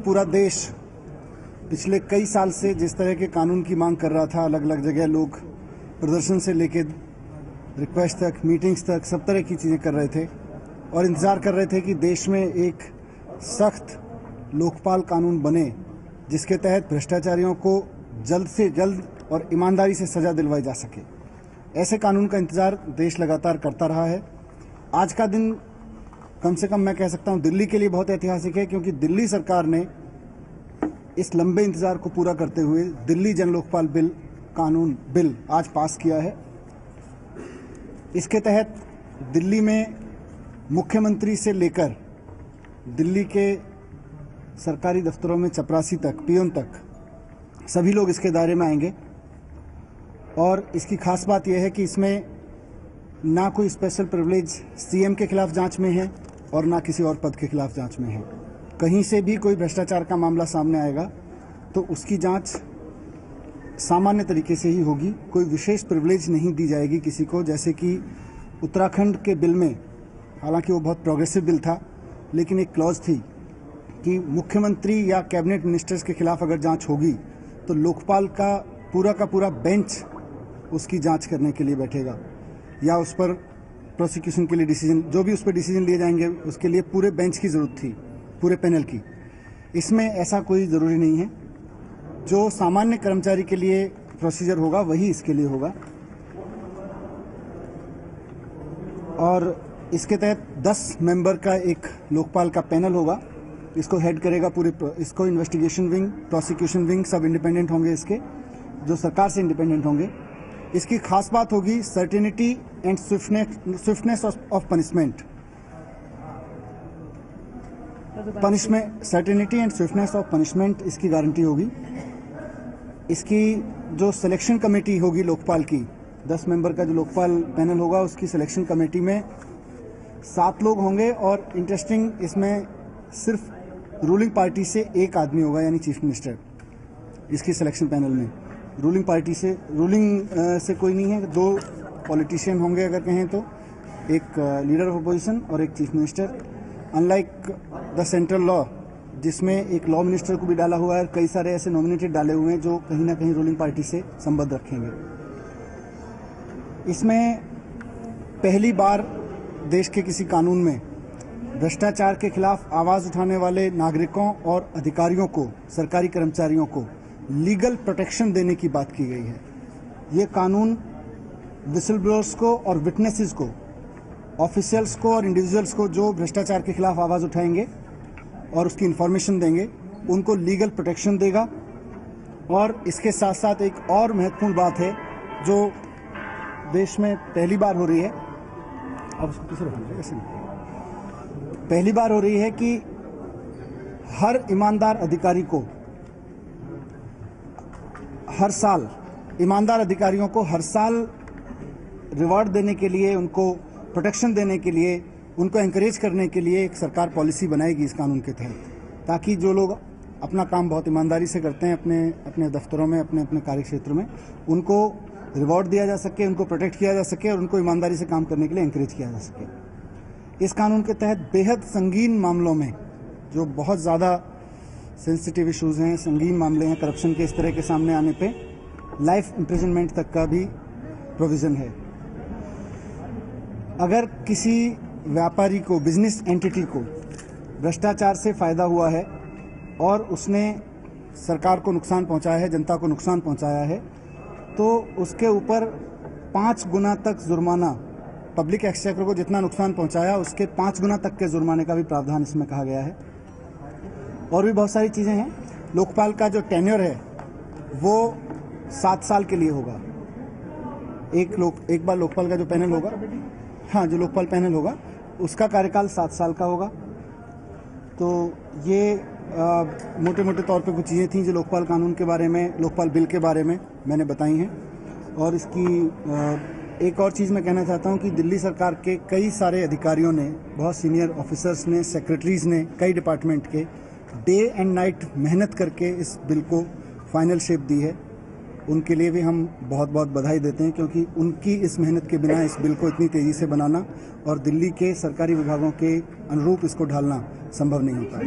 पूरा देश पिछले कई साल से जिस तरह के कानून की मांग कर रहा था, अलग अलग जगह लोग प्रदर्शन से लेकर रिक्वेस्ट तक, मीटिंग्स तक, सब तरह की चीज़ें कर रहे थे और इंतज़ार कर रहे थे कि देश में एक सख्त लोकपाल कानून बने जिसके तहत भ्रष्टाचारियों को जल्द से जल्द और ईमानदारी से सज़ा दिलवाई जा सके। ऐसे कानून का इंतज़ार देश लगातार करता रहा है। आज का दिन कम से कम मैं कह सकता हूं दिल्ली के लिए बहुत ऐतिहासिक है, क्योंकि दिल्ली सरकार ने इस लंबे इंतजार को पूरा करते हुए दिल्ली जन लोकपाल बिल आज पास किया है। इसके तहत दिल्ली में मुख्यमंत्री से लेकर दिल्ली के सरकारी दफ्तरों में चपरासी तक, पियोन तक सभी लोग इसके दायरे में आएंगे। और इसकी खास बात यह है कि इसमें ना कोई स्पेशल प्रिविलेज सीएम के खिलाफ जांच में है और ना किसी और पद के खिलाफ जांच में है। कहीं से भी कोई भ्रष्टाचार का मामला सामने आएगा तो उसकी जांच सामान्य तरीके से ही होगी। कोई विशेष प्रिविलेज नहीं दी जाएगी किसी को, जैसे कि उत्तराखंड के बिल में, हालांकि वो बहुत प्रोग्रेसिव बिल था, लेकिन एक क्लॉज थी कि मुख्यमंत्री या कैबिनेट मिनिस्टर्स के खिलाफ अगर जांच होगी तो लोकपाल का पूरा बेंच उसकी जांच करने के लिए बैठेगा, या उस पर प्रोसिक्यूशन के लिए डिसीजन, जो भी उस पर डिसीजन लिए जाएंगे उसके लिए पूरे बेंच की ज़रूरत थी, पूरे पैनल की। इसमें ऐसा कोई ज़रूरी नहीं है। जो सामान्य कर्मचारी के लिए प्रोसीजर होगा वही इसके लिए होगा। और इसके तहत 10 मेंबर का एक लोकपाल का पैनल होगा। इसको हेड करेगा इसको इन्वेस्टिगेशन विंग, प्रोसिक्यूशन विंग सब इंडिपेंडेंट होंगे इसके, जो सरकार से इंडिपेंडेंट होंगे। इसकी खास बात होगी certainty and swiftness of punishment. Certainty and swiftness of punishment इसकी गारंटी होगी। इसकी जो सिलेक्शन कमेटी होगी लोकपाल की, 10 मेंबर का जो लोकपाल पैनल होगा, उसकी सिलेक्शन कमेटी में 7 लोग होंगे। और इंटरेस्टिंग, इसमें सिर्फ रूलिंग पार्टी से एक आदमी होगा, यानी चीफ मिनिस्टर इसकी सिलेक्शन पैनल में। रूलिंग पार्टी से से कोई नहीं है। 2 पॉलिटिशियन होंगे अगर कहें तो, एक लीडर ऑफ अपोजिशन और एक chief minister. Unlike the central law, जिसमें एक लॉ मिनिस्टर को भी डाला हुआ है, कई सारे ऐसे नॉमिनेटेड डाले हुए हैं जो कहीं ना कहीं रूलिंग पार्टी से संबंध रखेंगे। इसमें पहली बार देश के किसी कानून में भ्रष्टाचार के खिलाफ आवाज उठाने वाले नागरिकों और अधिकारियों को, सरकारी कर्मचारियों को लीगल प्रोटेक्शन देने की बात की गई है। ये कानून विसल ब्लोअर्स को और विटनेसेस को, ऑफिशियल्स को और इंडिविजुअल्स को जो भ्रष्टाचार के खिलाफ आवाज उठाएंगे और उसकी इंफॉर्मेशन देंगे, उनको लीगल प्रोटेक्शन देगा। और इसके साथ साथ एक और महत्वपूर्ण बात है जो देश में पहली बार हो रही है, अब उसको किसे रखेंगे, ऐसे नहीं, पहली बार हो रही है कि हर ईमानदार अधिकारी को हर साल, ईमानदार अधिकारियों को हर साल रिवॉर्ड देने के लिए, उनको प्रोटेक्शन देने के लिए, उनको एनकरेज करने के लिए एक सरकार पॉलिसी बनाएगी इस कानून के तहत, ताकि जो लोग अपना काम बहुत ईमानदारी से करते हैं अपने दफ्तरों में, अपने कार्य क्षेत्र में, उनको रिवॉर्ड दिया जा सके, उनको प्रोटेक्ट किया जा सके और उनको ईमानदारी से काम करने के लिए एनकरेज किया जा सके। इस कानून के तहत बेहद संगीन मामलों में, जो बहुत ज़्यादा सेंसिटिव इश्यूज़ हैं, संगीन मामले हैं करप्शन के, इस तरह के सामने आने पे लाइफ इम्प्रिजनमेंट तक का भी प्रोविज़न है। अगर किसी व्यापारी को, बिजनेस एंटिटी को भ्रष्टाचार से फ़ायदा हुआ है और उसने सरकार को नुकसान पहुंचाया है, जनता को नुकसान पहुंचाया है, तो उसके ऊपर 5 गुना तक जुर्माना, पब्लिक एक्सचेकर को जितना नुकसान पहुंचाया उसके 5 गुना तक के जुर्माने का भी प्रावधान इसमें कहा गया है। और भी बहुत सारी चीज़ें हैं। लोकपाल का जो टेन्योर है वो 7 साल के लिए होगा। एक बार लोकपाल का जो पैनल होगा, हाँ, जो लोकपाल पैनल होगा उसका कार्यकाल 7 साल का होगा। तो ये मोटे मोटे तौर पे कुछ चीज़ें थी जो लोकपाल कानून के बारे में, लोकपाल बिल के बारे में मैंने बताई हैं। और इसकी एक और चीज़ मैं कहना चाहता हूँ कि दिल्ली सरकार के कई सारे अधिकारियों ने, बहुत सीनियर ऑफिसर्स ने, सेक्रेटरीज ने, कई डिपार्टमेंट के डे एंड नाइट मेहनत करके इस बिल को फाइनल शेप दी है। उनके लिए भी हम बहुत बहुत बधाई देते हैं, क्योंकि उनकी इस मेहनत के बिना इस बिल को इतनी तेज़ी से बनाना और दिल्ली के सरकारी विभागों के अनुरूप इसको ढालना संभव नहीं होता।